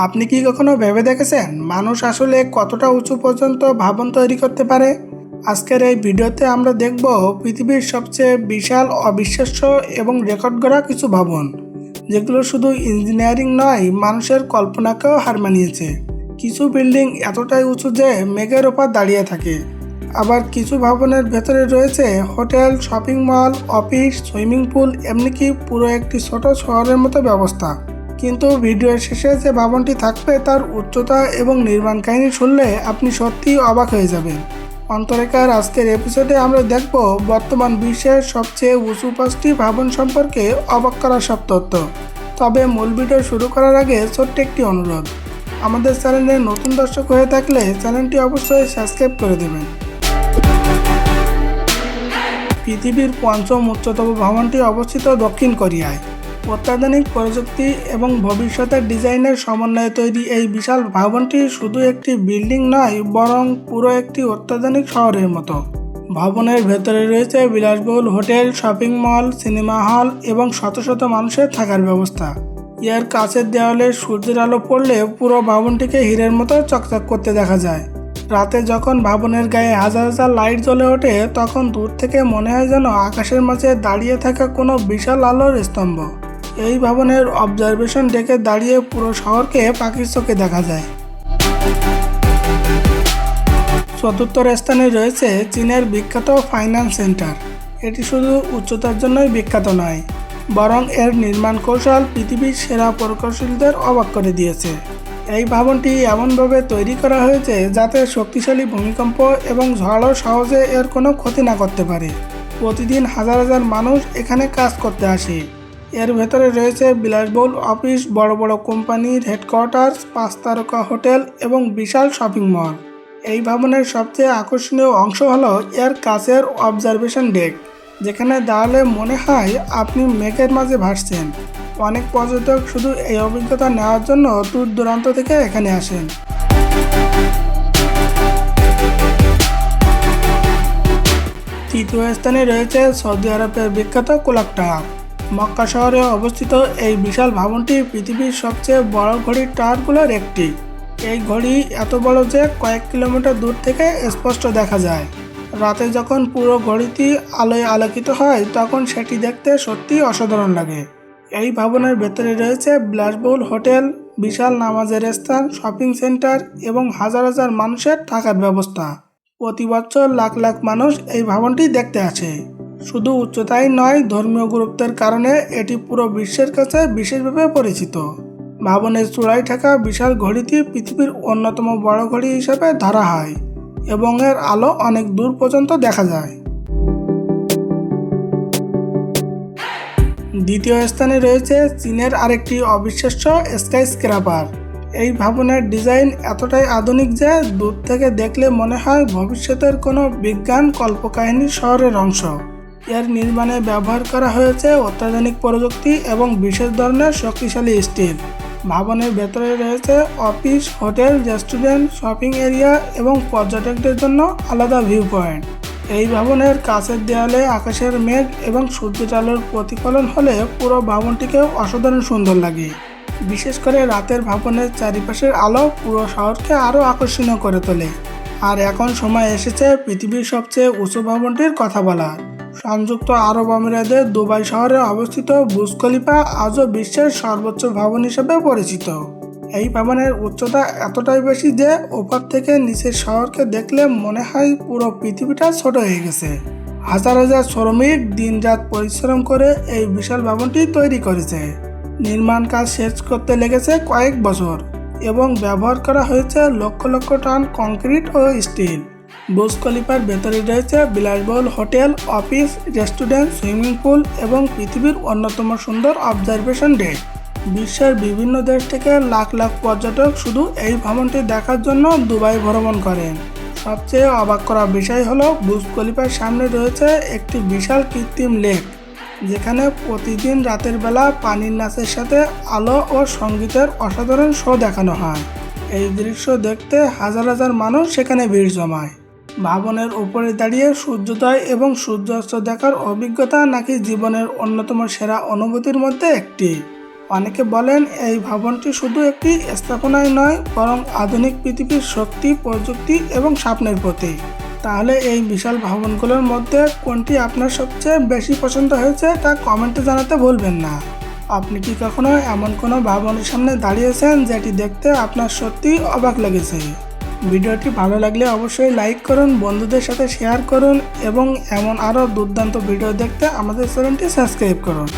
আপনি কি কখনো ভেবে দেখেছেন মানুষ আসলে কতটা উঁচু পর্যন্ত ভবন তৈরি করতে পারে? আজকের এই ভিডিওতে আমরা দেখব পৃথিবীর সবচেয়ে বিশাল, অবিশ্বাস্য এবং রেকর্ড গড়া কিছু ভবন, যেগুলো শুধু ইঞ্জিনিয়ারিং নয়, মানুষের কল্পনাকেও হার মানিয়েছে। কিছু বিল্ডিং এতটাই উঁচু যে মেঘের ওপর দাঁড়িয়ে থাকে, আবার কিছু ভবনের ভেতরে রয়েছে hotel, shopping mall, office, swimming pool, এমনকি পুরো একটি ছোট শহরের মতো ব্যবস্থা। কিন্তু ভিডিওর শেষে যে ভবনটি থাকবে তার উচ্চতা এবং নির্মাণ কাহিনী শুনলে আপনি সত্যিই অবাক হয়ে যাবেন। অন্তরেকার আজকের এপিসোডে আমরা দেখব বর্তমান বিশ্বের সবচেয়ে উঁচু 5টি ভবন সম্পর্কে অবাক করা সব তথ্য। তবে মূল ভিডিও শুরু করার আগে ছোট্ট একটি অনুরোধ, আমাদের চ্যানেলে নতুন দর্শক হয়ে থাকলে চ্যানেলটি অবশ্যই সাবস্ক্রাইব করে দেবেন। পৃথিবীর পঞ্চম উচ্চতম ভবনটি অবস্থিত দক্ষিণ কোরিয়ায়। অত্যাধুনিক প্রযুক্তি এবং ভবিষ্যতের ডিজাইনের সমন্বয়ে তৈরি এই বিশাল ভবনটি শুধু একটি বিল্ডিং নয়, বরং পুরো একটি অত্যাধুনিক শহরের মতো। ভবনের ভেতরে রয়েছে বিলাসবহুল hotel, shopping mall, cinema hall এবং শত শত মানুষের থাকার ব্যবস্থা। এর কাছের দেওয়ালে সূর্যের আলো পড়লে পুরো ভবনটিকে হীরের মতো চকচক করতে দেখা যায়। রাতে যখন ভবনের গায়ে হাজার হাজার লাইট জ্বলে ওঠে, তখন দূর থেকে মনে হয় যেন আকাশের মাঝে দাঁড়িয়ে থাকা কোনো বিশাল আলোর স্তম্ভ। এই ভবনের অবজারভেশন ডেকে দাঁড়িয়ে পুরো শহরকে পাখির চোখে দেখা যায়। চতুর্থ স্থানে রয়েছে চীনের বিখ্যাত ফাইন্যান্স সেন্টার। এটি শুধু উচ্চতার জন্যই বিখ্যাত নয়, বরং এর নির্মাণ কৌশল পৃথিবীর সেরা প্রকৌশলীদের অবাক করে দিয়েছে। এই ভবনটি এমনভাবে তৈরি করা হয়েছে যাতে শক্তিশালী ভূমিকম্প এবং ঝড়ও সহজে এর কোনো ক্ষতি না করতে পারে। প্রতিদিন হাজার হাজার মানুষ এখানে কাজ করতে আসে। এর ভেতরে রয়েছে বিলাসবহুল অফিস, বড় বড় কোম্পানির হেডকোয়ার্টার, 5 তারকা হোটেল এবং বিশাল শপিং মল। এই ভবনের সবচেয়ে আকর্ষণীয় অংশ হলো এর কাছের অবজারভেশন ডেক, যেখানে দাঁড়ালে মনে হয় আপনি মেঘের মাঝে ভাসছেন। অনেক পর্যটক শুধু এই অভিজ্ঞতা নেওয়ার জন্য দূর দূরান্ত থেকে এখানে আসেন। তৃতীয় স্থানে রয়েছে সৌদি আরবের বিখ্যাত কোলাক টাওয়ার। মক্কা শহরে অবস্থিত এই বিশাল ভবনটি পৃথিবীর সবচেয়ে বড় ঘড়ির টাওয়ারগুলোর একটি। এই ঘড়ি এত বড় যে কয়েক কিলোমিটার দূর থেকে স্পষ্ট দেখা যায়। রাতে যখন পুরো ঘড়িটি আলোয় আলোকিত হয়, তখন সেটি দেখতে সত্যিই অসাধারণ লাগে। এই ভবনের ভেতরে রয়েছে বিলাসবহুল হোটেল, বিশাল নামাজের স্থান, শপিং সেন্টার এবং হাজার হাজার মানুষের থাকার ব্যবস্থা। প্রতি বছর লাখ লাখ মানুষ এই ভবনটি দেখতে আসে। শুধু উচ্চতাই নয়, ধর্মীয় গুরুত্বের কারণে এটি পুরো বিশ্বের কাছে বিশেষভাবে পরিচিত। ভবনের চূড়ায় থাকা বিশাল ঘড়িটি পৃথিবীর অন্যতম বড় ঘড়ি হিসেবে ধরা হয় এবং এর আলো অনেক দূর পর্যন্ত দেখা যায়। দ্বিতীয় স্থানে রয়েছে চীনের আরেকটি অবিশ্বাস্য স্কাইস্ক্র্যাপার। এই ভবনের ডিজাইন এতটাই আধুনিক যে দূর থেকে দেখলে মনে হয় ভবিষ্যতের কোনো বিজ্ঞান কল্পকাহিনীর শহরের অংশ। এর নির্মাণে ব্যবহার করা হয়েছে অত্যাধুনিক প্রযুক্তি এবং বিশেষ ধরনের শক্তিশালী স্টিল। ভবনের ভেতরে রয়েছে office, hotel, restaurant, shopping area এবং পর্যটকদের জন্য আলাদা ভিউ পয়েন্ট। এই ভবনের কাছের দেয়ালে আকাশের মেঘ এবং সূর্যের আলোর প্রতিফলন হলে পুরো ভবনটিকেও অসাধারণ সুন্দর লাগে। বিশেষ করে রাতের ভবনের চারিপাশের আলো পুরো শহরকে আরও আকর্ষণীয় করে তোলে। আর এখন সময় এসেছে পৃথিবীর সবচেয়ে উঁচু ভবনটির কথা বলার। সংযুক্ত আরব আমিরাতের দুবাই শহরে অবস্থিত বুর্জ খলিফা আজও বিশ্বের সর্বোচ্চ ভবন হিসেবে পরিচিত। এই ভবনের উচ্চতা এতটাই বেশি যে ওপর থেকে নিচের শহরকে দেখলে মনে হয় পুরো পৃথিবীটা ছোট হয়ে গেছে। হাজার হাজার শ্রমিক দিনরাত পরিশ্রম করে এই বিশাল ভবনটি তৈরি করেছে। নির্মাণ কাজ শেষ করতে লেগেছে কয়েক বছর এবং ব্যবহার করা হয়েছে লক্ষ লক্ষ টন কংক্রিট ও স্টিল। বুর্জ খলিফার ভেতরে রয়েছে বিলাসবহুল hotel, office, restaurant, swimming pool এবং পৃথিবীর অন্যতম সুন্দর অবজারভেশন ডেক। বিশ্বের বিভিন্ন দেশ থেকে লাখ লাখ পর্যটক শুধু এই ভবনটি দেখার জন্য দুবাই ভ্রমণ করেন। সবচেয়ে অবাক করা বিষয় হলো বুর্জ খলিফার সামনে রয়েছে একটি বিশাল কৃত্রিম লেক, যেখানে প্রতিদিন রাতের বেলা পানির নাচের সাথে আলো ও সঙ্গীতের অসাধারণ শো দেখানো হয়। এই দৃশ্য দেখতে হাজার হাজার মানুষ সেখানে ভিড় জমায়। ভবনের উপরে দাঁড়িয়ে সূর্যোদয় এবং সূর্যাস্ত দেখার অভিজ্ঞতা নাকি জীবনের অন্যতম সেরা অনুভূতির মধ্যে একটি। অনেকে বলেন এই ভবনটি শুধু একটি স্থাপনাই নয়, বরং আধুনিক পৃথিবীর শক্তি, প্রযুক্তি এবং স্বপ্নের প্রতীক। তাহলে এই বিশাল ভবনগুলোর মধ্যে কোনটি আপনার সবচেয়ে বেশি পছন্দ হয়েছে তা কমেন্টে জানাতে ভুলবেন না। আপনি কি কখনো এমন কোনো ভবনের সামনে দাঁড়িয়েছেন যেটি দেখতে আপনার সত্যিই অবাক লেগেছে? ভিডিওটি ভালো লাগলে অবশ্যই লাইক করুন, বন্ধুদের সাথে শেয়ার করুন এবং এমন আরও দুর্দান্ত ভিডিও দেখতে আমাদের চ্যানেলটি সাবস্ক্রাইব করুন।